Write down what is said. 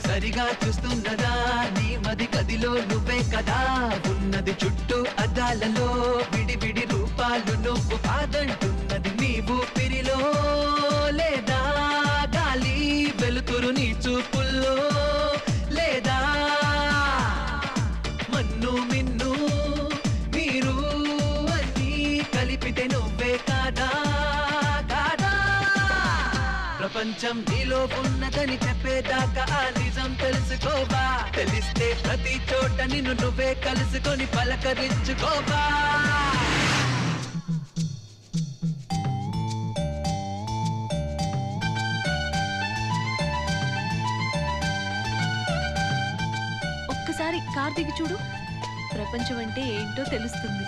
సరిగా చూస్తున్నదా నీ మది గదిలో నువ్వే కదా ఉన్నది చుట్టూ అద్దాలలో విడి రూపాలు నువ్వు కాదంటున్నది నీవు పిరిలో లేదా గాలి వెలుతురు నీ చూపుల్లో లేదా మన్ను మిన్ను మీరు అన్నీ కలిపితే నువ్వే కాదా ప్రపంచం నీలో ఉన్నదని చెప్పేదాకా ఆ నిజం తెలుసుకోవా తెలిస్తే ప్రతి చోట నిన్ను నువ్వే కలుసుకొని పలకరించుకోవా ఒక్కసారి కార్ దిగి చూడు ప్రపంచం అంటే ఏంటో తెలుస్తుంది.